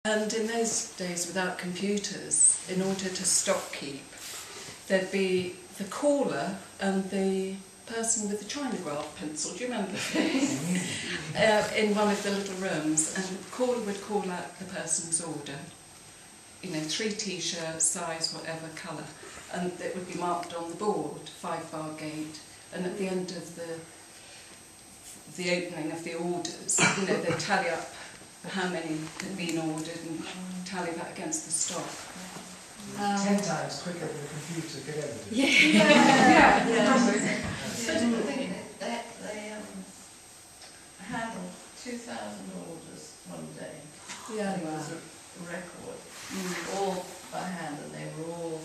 And in those days, without computers, in order to stock keep, there'd be the caller and the person with the Chinograph pencil, do you remember this? In one of the little rooms, and the caller would call out the person's order. 3 t-shirts, size, whatever colour, and it would be marked on the board, 5-bar gate, and at the end of the opening of the orders, they'd tally up how many had been ordered and tally that against the stock. 10 times quicker than a computer could ever do. Yeah. But I think they handled 2,000 orders one day. Yeah. It was a record. All by hand, and they were all,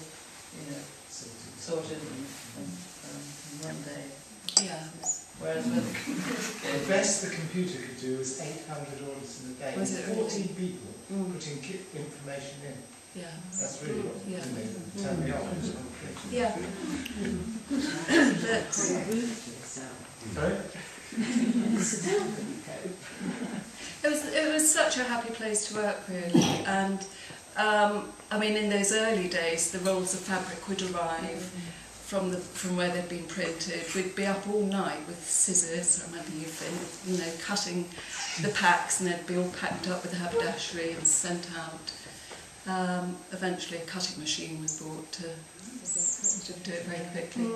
sorted in one day. Yeah. Whereas with the computer, The best the computer could do was 800 orders in a day. Was it 14 people putting information in. Yeah. That's really what turned me off. Yeah. Sorry? It was such a happy place to work, really, and in those early days, the rolls of fabric would arrive from where they'd been printed. We'd be up all night with scissors. I remember you cutting the packs, and they'd be all packed up with haberdashery and sent out. Eventually, a cutting machine was bought to do it very quickly,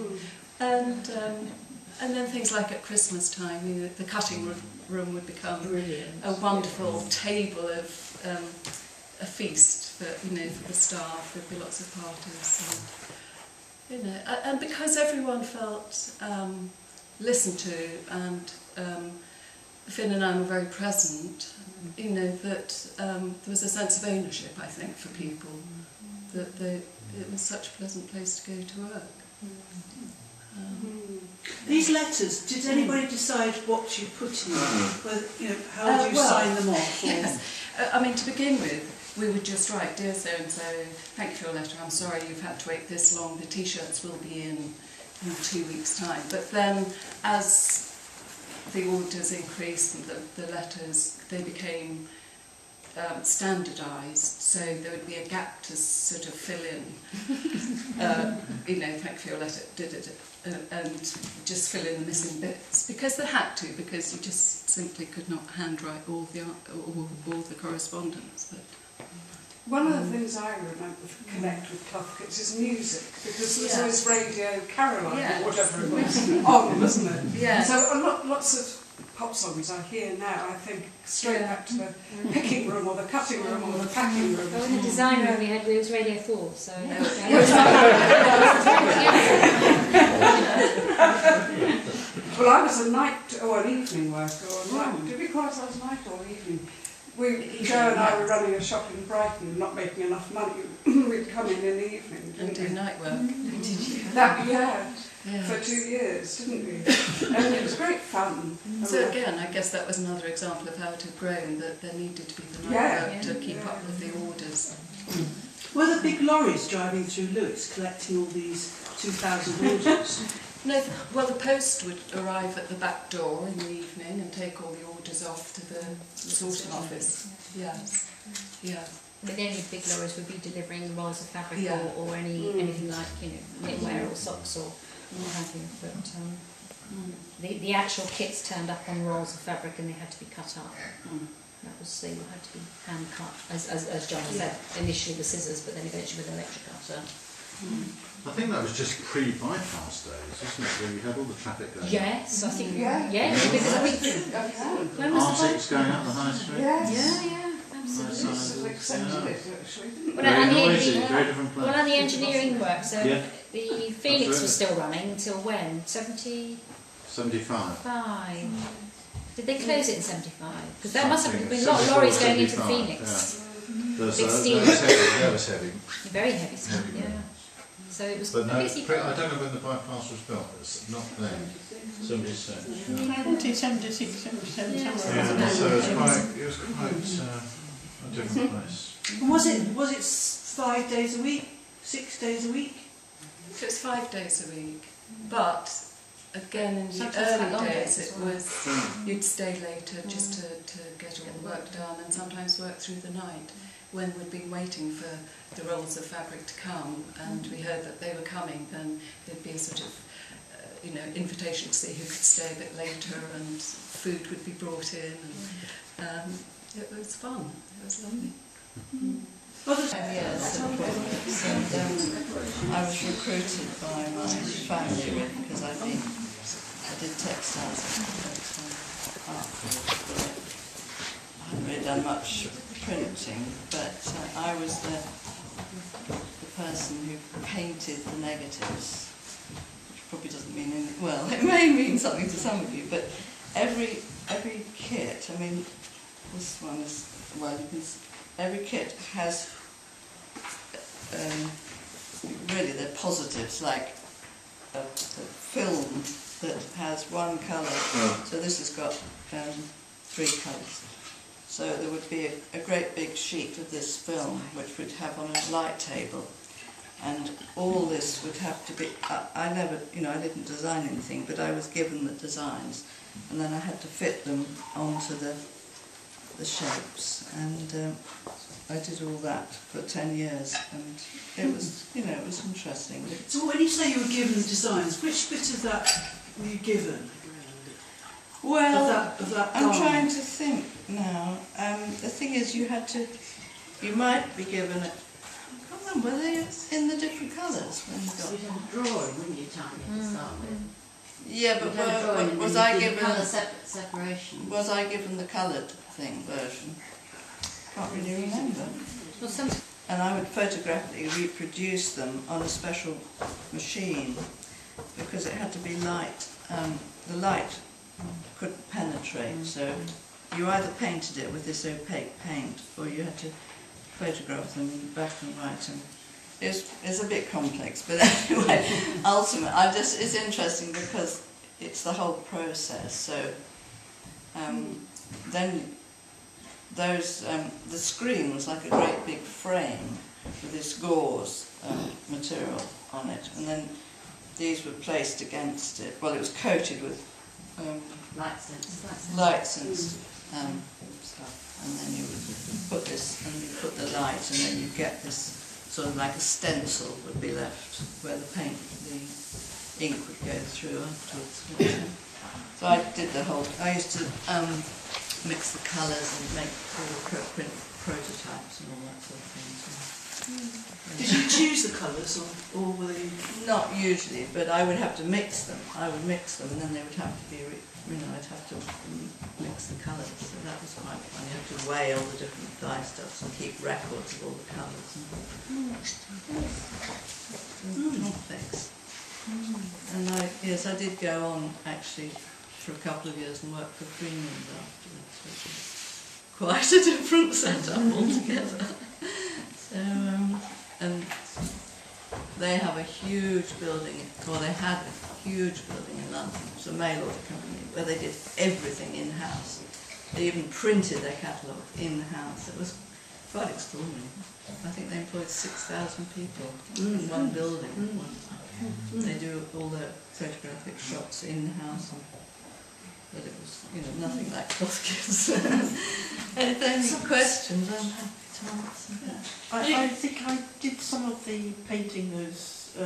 and then things like at Christmas time, the cutting room would become a wonderful table of a feast for the staff. There'd be lots of parties, and because everyone felt listened to, and Finn and I were very present, that there was a sense of ownership, I think, for people, that it was such a pleasant place to go to work. These letters, did anybody decide what you put in them? How would you sign them off? Yes. To begin with, we would just write, "Dear so-and-so, thank you for your letter, I'm sorry you've had to wait this long, the t-shirts will be in 2 weeks' time." But then, as the orders increased and the letters, they became standardised, so there would be a gap to sort of fill in. Thank you for your letter, and just fill in the missing bits, because they had to, because you just simply could not handwrite all the correspondence. But one of the things I remember connect with Clothkits is music, because there's always Radio Caroline or whatever it was on, wasn't it? Yes. So lots of pop songs I hear now, I think straight back to the picking room or the cutting room or the packing room. Well, in the design room it was Radio 4, so... Well, I was a night or an evening worker, or night. Did we call ourselves night or evening? Joe and I were running a shop in Brighton, not making enough money. We'd come in the evening and do night work. For 2 years, didn't we? And it was great fun. So again, I guess that was another example of how it had grown, that there needed to be the night work to keep up with the orders. Were there big lorries driving through Lewes collecting all these 2,000 orders? No, well, the post would arrive at the back door in the evening and take all the orders off to the sorting office. Yes. Yeah. But the only big lorries would be delivering rolls of fabric or anything like, knitwear or socks or what have you. But the actual kits turned up on rolls of fabric and they had to be cut up. That was, they had to be hand cut, as John said, initially with scissors, but then eventually with an electric cutter. I think that was just pre-bypass days, wasn't it, where you had all the traffic going? Yes, I think, because I think... When was R6 going up the high street? Yeah, absolutely. Well, and the engineering work, so the Phoenix was still running until when? 75. Did they close it in 75? Because there must have been a lot of lorries going into Phoenix. Big steel. That was heavy. Very heavy stuff, So it was busy. I don't know when the bypass was built. It's not then. 76. 76, 77. So it was quite a different place. Was it 5 days a week? 6 days a week? So it's 5 days a week, but again in the early days it was you'd stay later just to get all the work done, and sometimes work through the night. when we'd been waiting for the rolls of fabric to come, and we heard that they were coming, then there'd be a sort of invitation to see who could stay a bit later, and food would be brought in, and it was fun. It was lovely. Yes, and I was recruited by my family because I did textiles, but I hadn't really done much printing, but I was the person who painted the negatives, which probably doesn't mean anything. Well, it may mean something to some of you, but every kit, I mean, this one is, well, you can see, every kit has, really they're positives, like a film that has one colour, so this has got 3 colours. So there would be a great big sheet of this film which we'd have on a light table, and all this would have to be, I never, I didn't design anything, but I was given the designs, and then I had to fit them onto the shapes, and I did all that for 10 years, and it was, it was interesting. So when you say you were given designs, which bit of that were you given? Well, of that I'm garment? trying to think now. The thing is, you might be given I can't remember, were they in the different colours when you got? You had a drawing, wouldn't you, Tanya, to start with? Yeah, but You had a drawing and was then I you did given colour separation? Was I given the coloured version? Can't really remember. Well, And I would photographically reproduce them on a special machine because it had to be light. The light couldn't penetrate, so you either painted it with this opaque paint or you had to photograph them in black and white. And it's a bit complex, but anyway, ultimately, it's interesting because it's the whole process. So then the screen was like a great big frame with this gauze material on it, and then these were placed against it. Well, it was coated with Light sense. stuff, and then you would put this, and you put the light, and then you get this sort of like a stencil would be left where the ink would go through afterwards. So I did I used to mix the colours and make all print prototypes and all that sort of thing. Did you choose the colours, or were they? Not usually, but I would have to mix them. I would mix them, and then they would have to be, I'd have to mix the colours. So that was quite fun. You have to weigh all the different dye stuffs and keep records of all the colours. Complex. And I did go on actually for a couple of years and work for Greenland afterwards, which was quite a different setup altogether. So, and they have a huge building, or they had a huge building in London. It was a mail order company where they did everything in-house. They even printed their catalogue in-house. It was quite extraordinary. I think they employed 6,000 people in one building at one time. They do all the photographic shots in-house. But it was, nothing like Clothkits. If there's any questions, I'm happy to answer. I think I did some of the painting those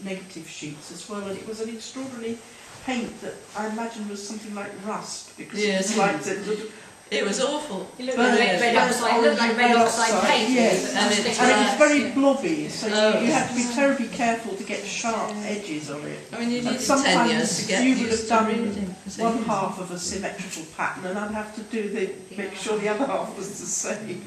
negative sheets as well, and it was an extraordinary paint that I imagine was something like rust, because Yes. it was like the It was awful. It looked like red oxide paint. Yes, And and it was very blobby, so you had to be terribly careful to get sharp edges on it. I mean, you And needed 10 years to sometimes get you would used have to done reading. one half of a symmetrical pattern, and I'd have to make sure the other half was the same.